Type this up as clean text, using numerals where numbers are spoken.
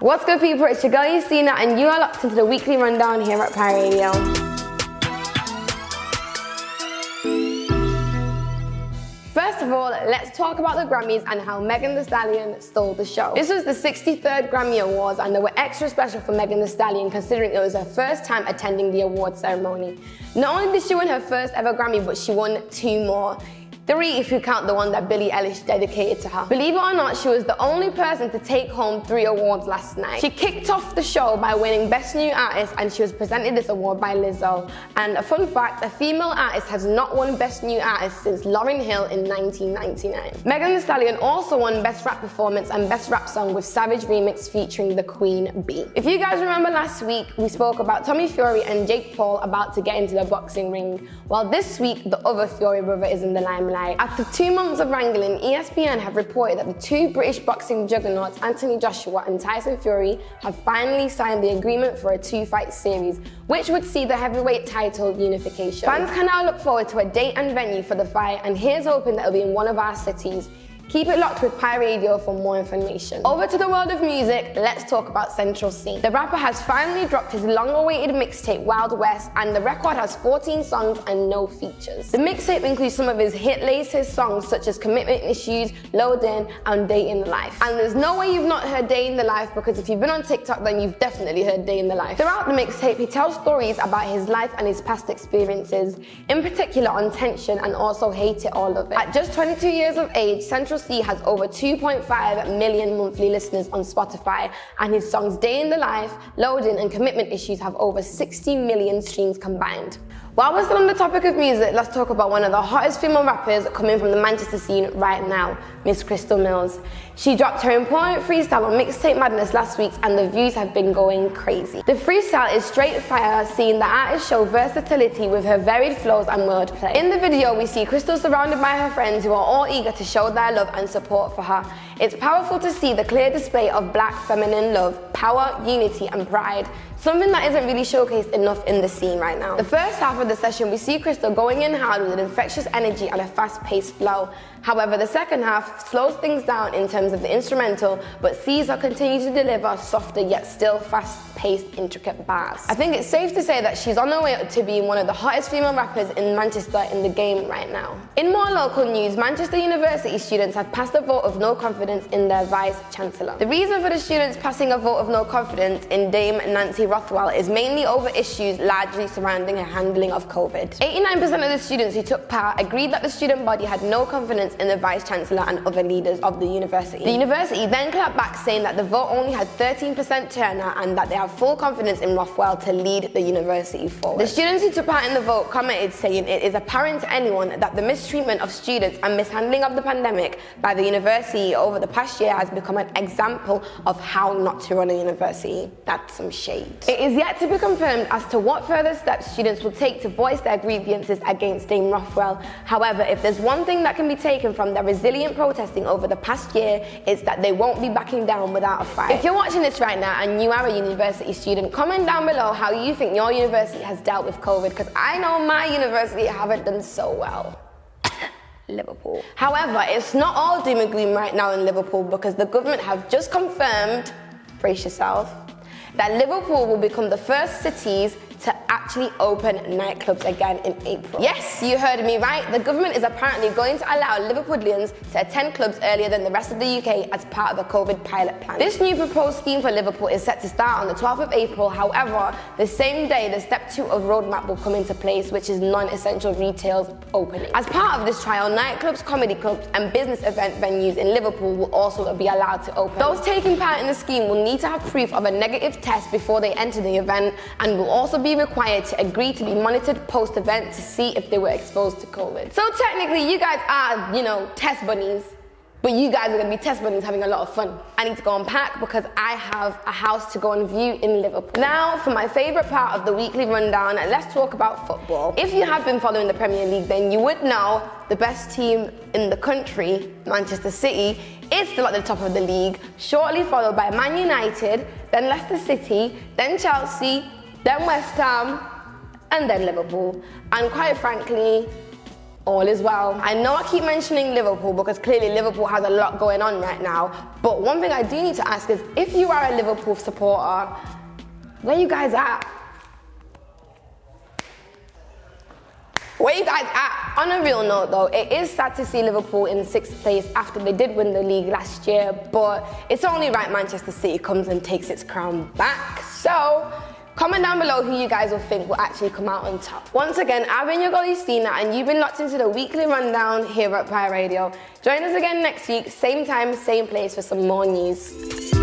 What's good, people? It's your girl Eustina, and you are locked into the weekly rundown here at Pie Radio. First of all, let's talk about the Grammys and how Megan Thee Stallion stole the show. This was the 63rd Grammy Awards, and they were extra special for Megan Thee Stallion considering it was her first time attending the awards ceremony. Not only did she win her first ever Grammy, but she won 2 more. 3 if you count the one that Billie Eilish dedicated to her. Believe it or not, she was the only person to take home 3 awards last night. She kicked off the show by winning Best New Artist, and she was presented this award by Lizzo. And a fun fact, a female artist has not won Best New Artist since Lauryn Hill in 1999. Megan Thee Stallion also won Best Rap Performance and Best Rap Song with Savage Remix featuring the Queen Bee. If you guys remember last week, we spoke about Tommy Fury and Jake Paul about to get into the boxing ring. Well, this week, the other Fury brother is in the limelight. After 2 months of wrangling, ESPN have reported that the 2 British boxing juggernauts, Joshua and Tyson Fury, have finally signed the agreement for a 2-fight series, which would see the heavyweight title unification. Fans can now look forward to a date and venue for the fight, and here's hoping that it'll be in one of our cities. Keep it locked with Pie Radio for more information. Over to the world of music, let's talk about Central C. The rapper has finally dropped his long-awaited mixtape Wild West, and the record has 14 songs and no features. The mixtape includes some of his hit latest songs such as Commitment Issues, Load In, and Day in the Life. And there's no way you've not heard Day in the Life, because if you've been on TikTok, then you've definitely heard Day in the Life. Throughout the mixtape, he tells stories about his life and his past experiences, in particular on tension and also Hate It All of It. At just 22 years of age, Central C has over 2.5 million monthly listeners on Spotify, and his songs Day in the Life, Loading, and Commitment Issues have over 60 million streams combined. While we're still on the topic of music, let's talk about one of the hottest female rappers coming from the Manchester scene right now, Miss Crystal Milz. She dropped her important freestyle on Mixtape Madness last week, and the views have been going crazy. The freestyle is straight fire, seeing the artist show versatility with her varied flows and wordplay. In the video, we see Crystal surrounded by her friends who are all eager to show their love and support for her. It's powerful to see the clear display of black feminine love, power, unity, and pride, something that isn't really showcased enough in the scene right now. The first half of the session, we see Crystal going in hard with an infectious energy and a fast-paced flow. However, the second half slows things down in terms of the instrumental, but sees her continue to deliver softer yet still fast-paced, intricate bars. I think it's safe to say that she's on her way to being one of the hottest female rappers in Manchester in the game right now. In more local news, Manchester University students have passed a vote of no confidence in their Vice-Chancellor. The reason for the students passing a vote of no confidence in Dame Nancy Rothwell is mainly over issues largely surrounding her handling of COVID. 89% of the students who took part agreed that the student body had no confidence in the Vice-Chancellor and other leaders of the university. The university then clapped back, saying that the vote only had 13% turnout and that they have full confidence in Rothwell to lead the university forward. The students who took part in the vote commented, saying it is apparent to anyone that the mistreatment of students and mishandling of the pandemic by the university over the past year has become an example of how not to run a university. That's some shade. It is yet to be confirmed as to what further steps students will take to voice their grievances against Dame Rothwell. However, if there's one thing that can be taken from their resilient protesting over the past year, it's that they won't be backing down without a fight. If you're watching this right now and you are a university student, comment down below how you think your university has dealt with COVID, because I know my university haven't done so well. Liverpool. However, it's not all doom and gloom right now in Liverpool, because the government have just confirmed, brace yourself, that Liverpool will become the first cities to actually open nightclubs again in April. Yes, you heard me right. The government is apparently going to allow Liverpudlians to attend clubs earlier than the rest of the UK as part of the COVID pilot plan. This new proposed scheme for Liverpool is set to start on the 12th of April. However, the same day, the Step 2 of roadmap will come into place, which is non-essential retail's opening. As part of this trial, nightclubs, comedy clubs, and business event venues in Liverpool will also be allowed to open. Those taking part in the scheme will need to have proof of a negative test before they enter the event, and will also be required to agree to be monitored post-event to see if they were exposed to COVID. So technically, you guys are, test bunnies, but you guys are gonna be test bunnies having a lot of fun. I need to go unpack because I have a house to go and view in Liverpool. Now, for my favorite part of the weekly rundown, let's talk about football. If you have been following the Premier League, then you would know the best team in the country, Manchester City, is still at the top of the league, shortly followed by Man United, then Leicester City, then Chelsea, then West Ham, and then Liverpool. And quite frankly, all is well. I know I keep mentioning Liverpool because clearly Liverpool has a lot going on right now, but one thing I do need to ask is, if you are a Liverpool supporter, where you guys at? Where you guys at? On a real note though, it is sad to see Liverpool in 6th place after they did win the league last year, but it's only right Manchester City comes and takes its crown back. So, comment down below who you guys will think will actually come out on top. Once again, I've been your girl Eustina, and you've been locked into the weekly rundown here at Pie Radio. Join us again next week, same time, same place for some more news.